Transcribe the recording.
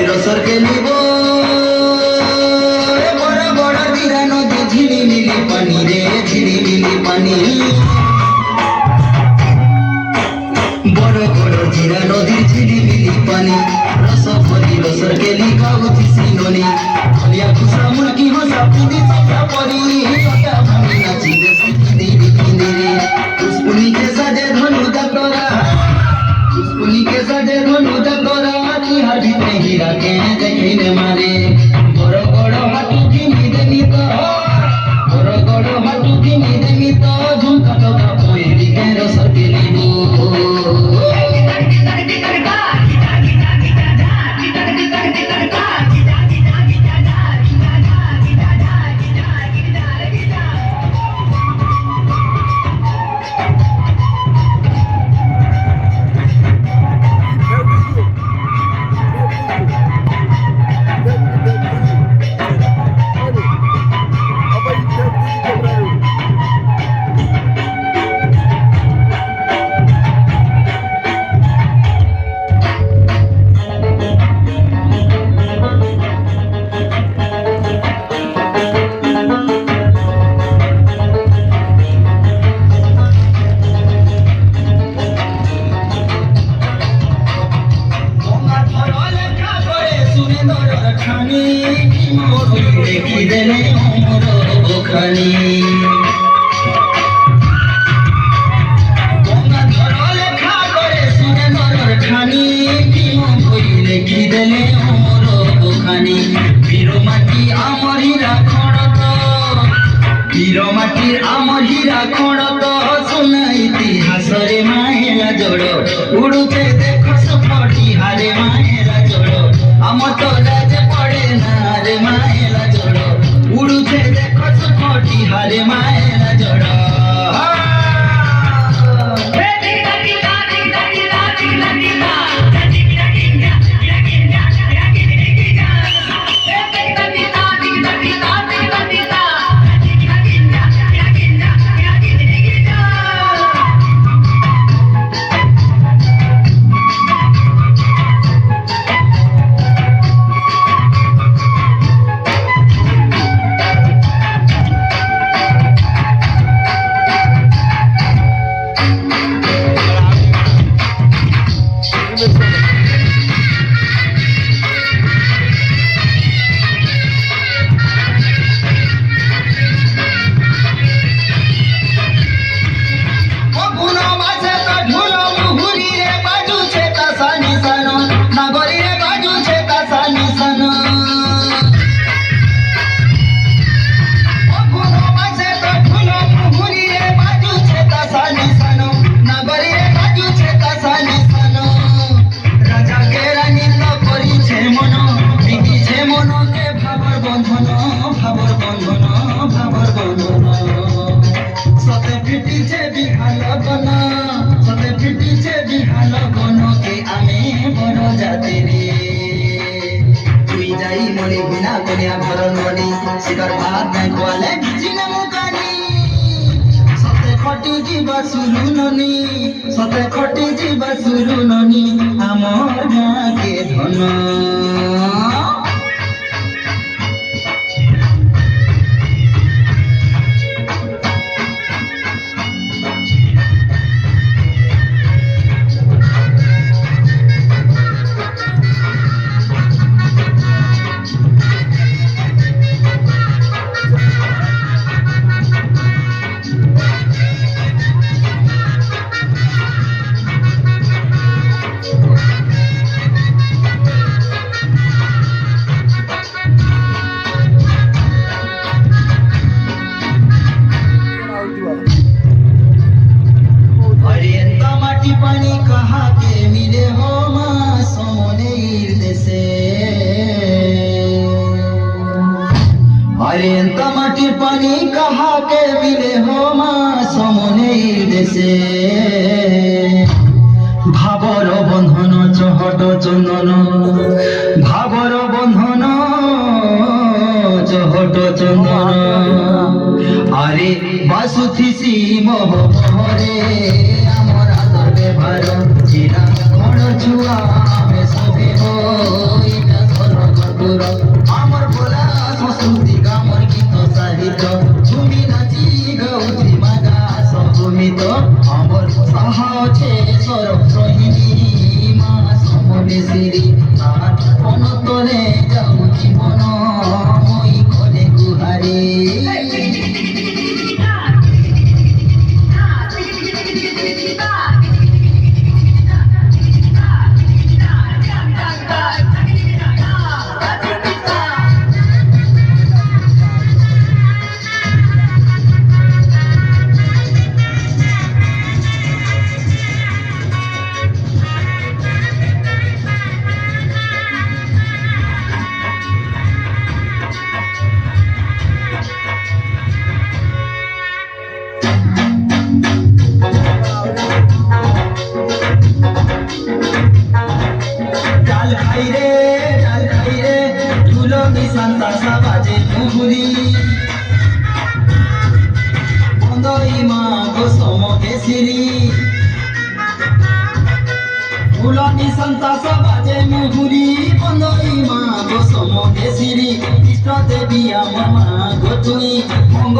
রসর খেলিব বড় বড় দিরা নদী ঝিলিমিলি পানি রে ঝিলিমিলি পানি বড় বড় জিরা নদীর ঝিলিমিলি পানি রস ভরি রসর খেলি খাউছি সিননি খলিয়া খুসা মুরকি হসা পুদি সকা পরি সকা ভাঙি নাচি দেশি কিনিরি কিনিরি পুষ্পুনি के साजे धनु दतरा पुष्पुनी के साजे धनु दतरा तिहार भितरे हीरा के देखिने मारे बड़ बड़ हाटू किनी देनी तो बड़ बड़ हाटू किनी देनी तो झुमका टका पोएरी के रसर खेलिबो দেখি দেনে মোর বখানি গঙ্গা ধর লেখা করে শুনে নরর খানি কি মন কই লেখি দেনে মোর বখানি বীর মাটি আমার হীরা খড়ত বীর মাটির আমার হীরা খড়ত শোনা ইতিহাসরে মায়েরা জড় উড়ুতে দেখো সপটি হারে মায়েরা জড় আমার তো লাজ পড়ে না রে মায়েরা জড় উড়ুতে দেখো সপটি হারে মায়েরা জড় শিকার ভাত নাই কোয়ালে জিনা মুকানি সতে খটি জিবা সুরুননি সতে খটি জিবা সুরুননি আমার গাকে ধন पानी कहा के मिले हो माँ सोने देशे अरे तमाटी पानी कहा के मिले हो माँ सोने देशे भावर बंधन चहट चंदन भावर बंधन चहट चंदन अरे बासुथी मोह मोहरे भारो जिला खड़ छुआ में सभी हो জীবন মই কলে গুহারে ডাল খাই রে ধুলো মিশান তাসা বাজে মুহুরি বন্দই মা গো সমকে সিরি ধুলো মিশান তাসা বাজে মুহুরি বন্দই মা গো সমকে সিরি ইষ্ট দেবী আমার মা গো তুই মঙ্গল